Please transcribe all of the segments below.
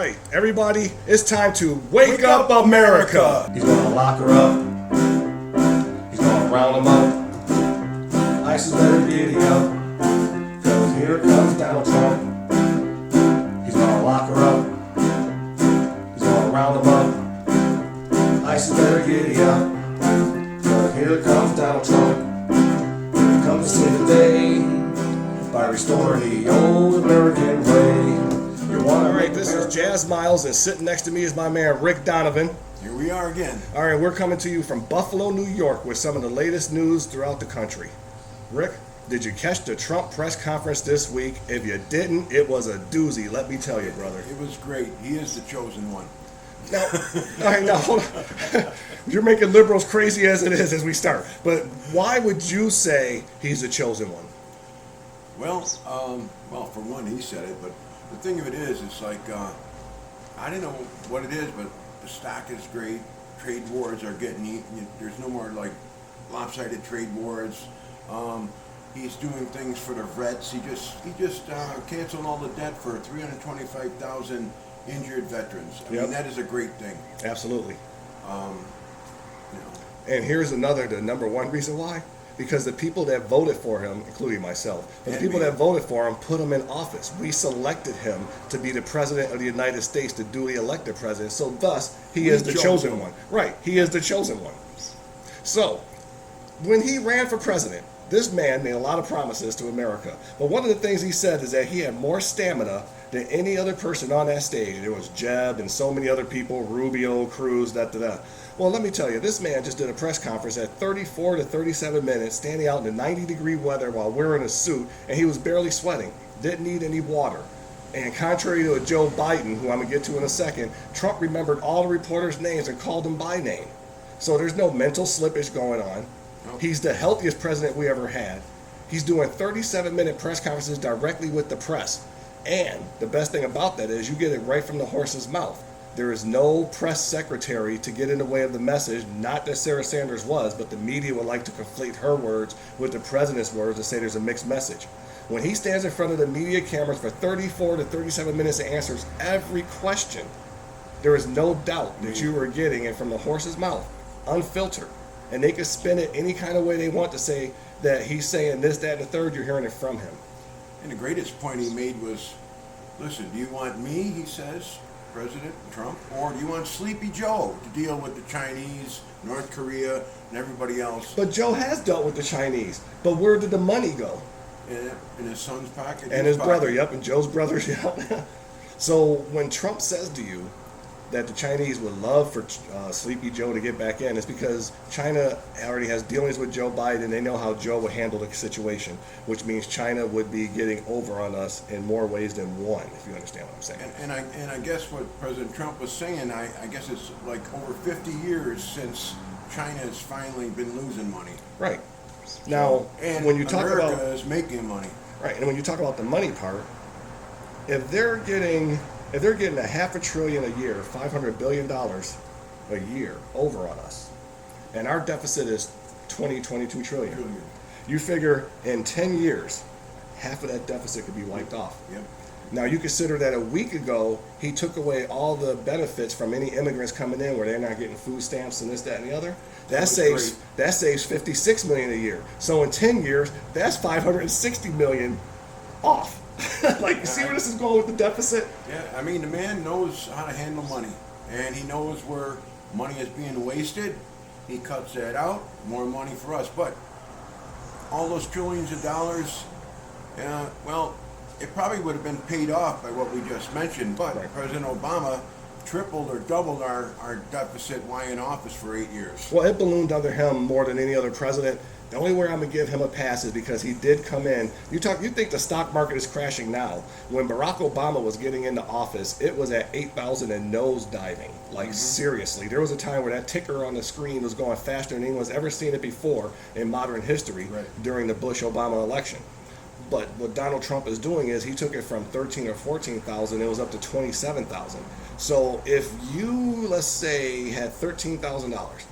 right, everybody, it's time to wake up America. He's gonna lock her up. He's gonna round them up. ISIS better giddy up, cause here comes Donald Trump. He's gonna lock her up. He's gonna round them up. ISIS better giddy up, cause here comes Donald Trump. He comes to save the day by restoring the old American way. Alright, this is Thejazmiles, and sitting next to me is my man Rick Donovan. Here we are again. Alright, we're coming to you from Buffalo, New York with some of the latest news throughout the country. Rick, did you catch the Trump press conference this week? If you didn't, it was a doozy, let me tell you, brother. It was great. He is the chosen one. Now, alright, now hold on. You're making liberals crazy as it is as we start. But why would you say he's the chosen one? Well, for one, he said it, but the thing of it is, it's like, I don't know what it is, but the stock is great. Trade wars are getting eaten. There's no more like lopsided trade wars. He's doing things for the vets. He just canceled all the debt for 325,000 injured veterans. I mean, that is a great thing. Absolutely. And here's the number one reason why. Because the people that voted for him, including myself, but the people that voted for him put him in office. We selected him to be the president of the United States, the duly elected president. So thus, he is the chosen one. Right, he is the chosen one. So, when he ran for president, this man made a lot of promises to America. But one of the things he said is that he had more stamina than any other person on that stage. There was Jeb and so many other people, Rubio, Cruz, da-da-da. Well, let me tell you, this man just did a press conference at 34 to 37 minutes, standing out in the 90-degree weather while wearing a suit, and he was barely sweating, didn't need any water. And contrary to a Joe Biden, who I'm going to get to in a second, Trump remembered all the reporters' names and called them by name. So there's no mental slippage going on. He's the healthiest president we ever had. He's doing 37-minute press conferences directly with the press. And the best thing about that is you get it right from the horse's mouth. There is no press secretary to get in the way of the message, not that Sarah Sanders was, but the media would like to conflate her words with the president's words to say there's a mixed message. When he stands in front of the media cameras for 34 to 37 minutes and answers every question, there is no doubt that you are getting it from the horse's mouth, unfiltered. And they can spin it any kind of way they want to say that he's saying this, that, and the third. You're hearing it from him. And the greatest point he made was, listen, do you want me, he says, President Trump, or do you want Sleepy Joe to deal with the Chinese, North Korea, and everybody else? But Joe has dealt with the Chinese. But where did the money go? In his son's pocket? And his brother, and Joe's brother, So when Trump says to you that the Chinese would love for Sleepy Joe to get back in, it's because China already has dealings with Joe Biden. They know how Joe would handle the situation, which means China would be getting over on us in more ways than one, if you understand what I'm saying. And I guess what President Trump was saying, I guess it's like over 50 years since China has finally been losing money. Right. Now, and when you talk America about is making money. Right, and when you talk about the money part, if they're getting $500 billion a year, $500 billion a year over on us, and our deficit is 22 trillion. You figure in 10 years, half of that deficit could be wiped off. Yep. Now you consider that a week ago, he took away all the benefits from any immigrants coming in where they're not getting food stamps and this, that, and the other. That saves $56 million a year. So in 10 years, that's $560 million off. Like, you see where this is going with the deficit? Yeah, I mean, the man knows how to handle money, and he knows where money is being wasted. He cuts that out, more money for us. But all those trillions of dollars, well, it probably would have been paid off by what we just mentioned, but President Obama tripled or doubled our deficit while in office for 8 years. Well, it ballooned under him more than any other president. The only way I'm going to give him a pass is because he did come in. You think the stock market is crashing now. When Barack Obama was getting into office, it was at 8,000 and nose diving. Like, seriously. There was a time where that ticker on the screen was going faster than anyone's ever seen it before in modern history during the Bush-Obama election. But what Donald Trump is doing is he took it from 13 or 14,000, it was up to 27,000. So if you, let's say, had $13,000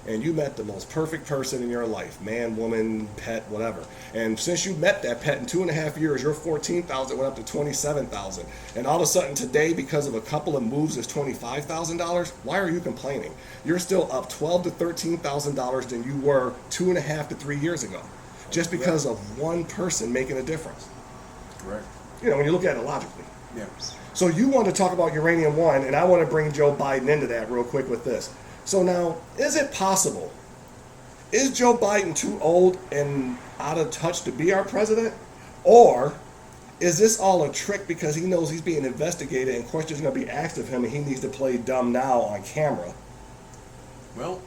and you met the most perfect person in your life, man, woman, pet, whatever. And since you met that pet in 2.5 years, your 14,000 went up to 27,000. And all of a sudden today, because of a couple of moves, is $25,000. Why are you complaining? You're still up $12,000 to $13,000 than you were 2.5 to 3 years ago, just because of one person making a difference. Correct. You know, when you look at it logically. Yeah. So you want to talk about Uranium One, and I want to bring Joe Biden into that real quick with this. So now, is it possible? Is Joe Biden too old and out of touch to be our president? Or is this all a trick because he knows he's being investigated and questions are going to be asked of him and he needs to play dumb now on camera? Well,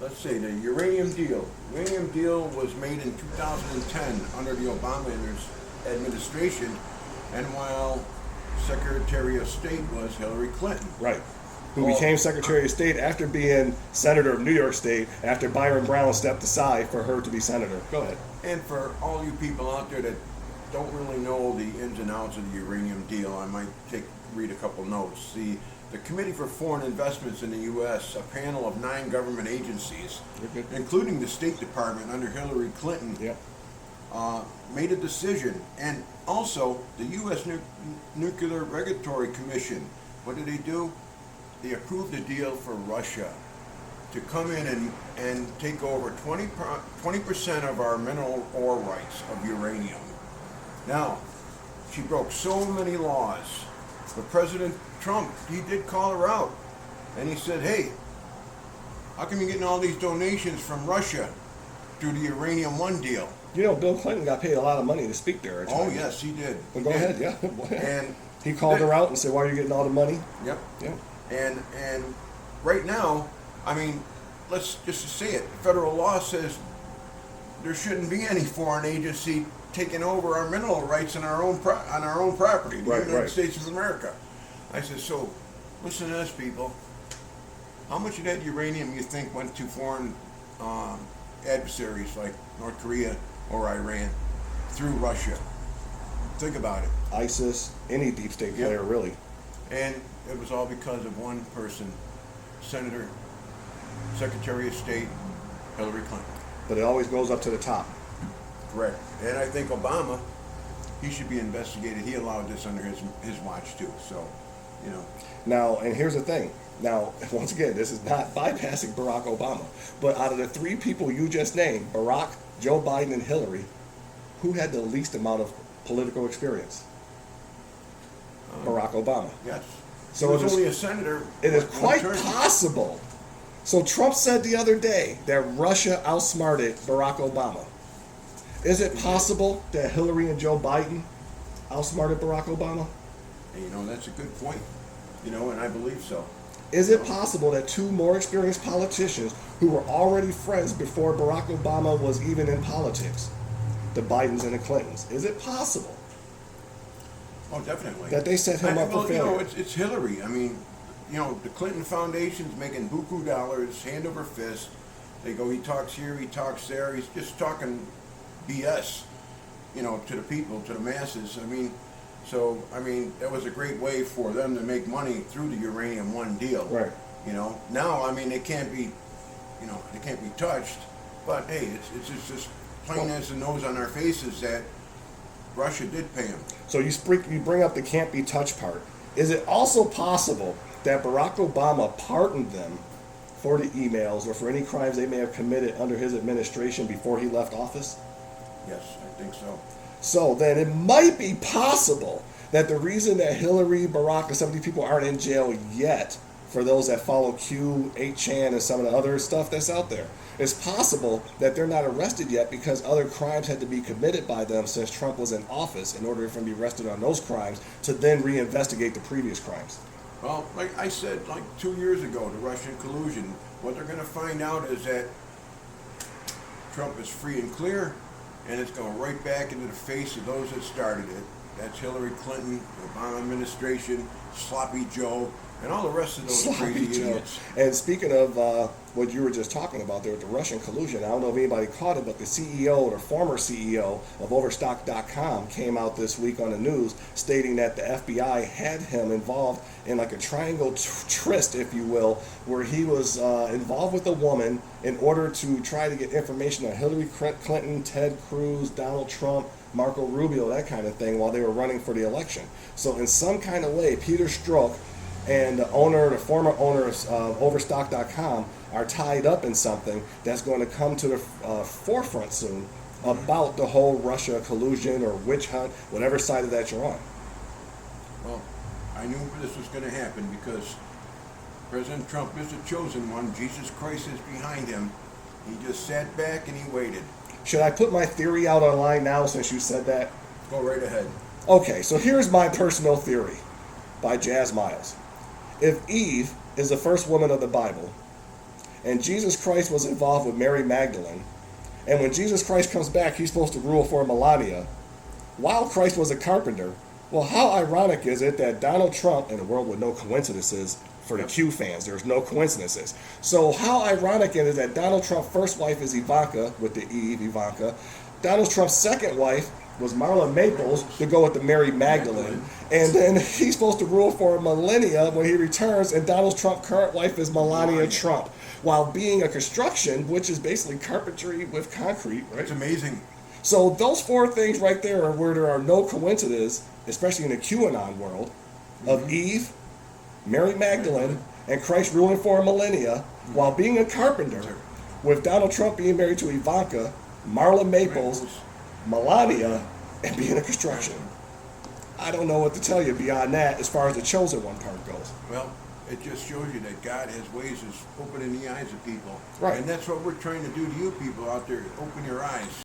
let's see, the uranium deal. Uranium deal was made in 2010 under the Obama administration, and while Secretary of State was Hillary Clinton. Right. Who became Secretary of State after being Senator of New York State after Byron Brown stepped aside for her to be Senator. Go ahead. And for all you people out there that don't really know the ins and outs of the uranium deal, I might read a couple notes. The Committee for Foreign Investments in the U.S., a panel of 9 government agencies, including the State Department under Hillary Clinton, Yep. made a decision. And also, the U.S. Nuclear Regulatory Commission, what did they do? They approved a deal for Russia to come in and take over 20% of our mineral ore rights of uranium. Now, she broke so many laws, but President Trump, he did call her out. And he said, hey, how come you're getting all these donations from Russia through the Uranium One deal? You know, Bill Clinton got paid a lot of money to speak there. Oh, yes, he did. Well, go ahead, yeah. And he called her out and said, why are you getting all the money? Yep. Yeah. And right now, I mean, let's just say it. Federal law says there shouldn't be any foreign agency taking over our mineral rights on our own property, the United States of America. I said, so listen to this, people. How much of that uranium you think went to foreign adversaries like North Korea or Iran through Russia? Think about it. ISIS, any deep state player, really. And it was all because of one person, Senator, Secretary of State, Hillary Clinton. But it always goes up to the top. Correct. And I think Obama, he should be investigated. He allowed this under his watch too. So, you know. Now, and here's the thing. Now, once again, this is not bypassing Barack Obama. But out of the 3 people you just named, Barack, Joe Biden, and Hillary, who had the least amount of political experience? Barack Obama. Yes. So he was only a senator. It is quite possible. So Trump said the other day that Russia outsmarted Barack Obama. Is it possible that Hillary and Joe Biden outsmarted Barack Obama? And, you know, that's a good point. You know, and I believe so. Is it possible that 2 more experienced politicians who were already friends before Barack Obama was even in politics, the Bidens and the Clintons, is it possible Oh, definitely. that they set him up for failure? You know, it's Hillary. I mean, you know, the Clinton Foundation's making buku dollars, hand over fist. They go, he talks here, he talks there. He's just talking BS, you know, to the people, to the masses. I mean, that was a great way for them to make money through the Uranium One deal. Right. You know, now, I mean, they can't be touched. But hey, it's just plain as the nose on our faces that Russia did pay him. So you bring up the can't be touched part. Is it also possible that Barack Obama pardoned them for the emails or for any crimes they may have committed under his administration before he left office? Yes, I think so. So then it might be possible that the reason that Hillary, Barack, and some of these people aren't in jail yet, for those that follow Q, 8chan, and some of the other stuff that's out there, it's possible that they're not arrested yet because other crimes had to be committed by them since Trump was in office in order for them to be arrested on those crimes to then reinvestigate the previous crimes. Well, like I said, like 2 years ago, the Russian collusion, what they're going to find out is that Trump is free and clear, and it's going right back into the face of those that started it. That's Hillary Clinton, the Obama administration, Sloppy Joe, and all the rest of those Sloppy crazy Joe. idiots. And speaking of what you were just talking about there with the Russian collusion, I don't know if anybody caught it, but the CEO or former CEO of Overstock.com came out this week on the news stating that the FBI had him involved in like a triangle tryst, if you will, where he was involved with a woman in order to try to get information on Hillary Clinton, Ted Cruz, Donald Trump, Marco Rubio, that kind of thing, while they were running for the election. So in some kind of way, Peter Strzok and the former owner of Overstock.com are tied up in something that's going to come to the forefront soon about the whole Russia collusion or witch hunt, whatever side of that you're on. Well, I knew this was going to happen because President Trump is the chosen one. Jesus Christ is behind him. He just sat back and he waited. Should I put my theory out online now since you said that? Go right ahead. Okay, so here's my personal theory by Jazmiles. If Eve is the first woman of the Bible, and Jesus Christ was involved with Mary Magdalene, and when Jesus Christ comes back, he's supposed to rule for millennia, while Christ was a carpenter, well, how ironic is it that Donald Trump, in a world with no coincidences, for the Q fans, there's no coincidences. So how ironic it is that Donald Trump's first wife is Ivanka, with the Eve, Ivanka. Donald Trump's second wife was Marla Maples, to go with the Mary Magdalene. And then he's supposed to rule for a millennia when he returns, and Donald Trump's current wife is Melania Trump, while being a construction, which is basically carpentry with concrete, right? It's amazing. So those four things right there are where there are no coincidences, especially in the QAnon world, of Eve, Mary Magdalene, and Christ ruling for a millennia, while being a carpenter, with Donald Trump being married to Ivanka, Marla Maples, Melania, and being a construction. I don't know what to tell you beyond that as far as the chosen one part goes. Well, it just shows you that God has ways of opening the eyes of people. Right. And that's what we're trying to do to you people out there, open your eyes.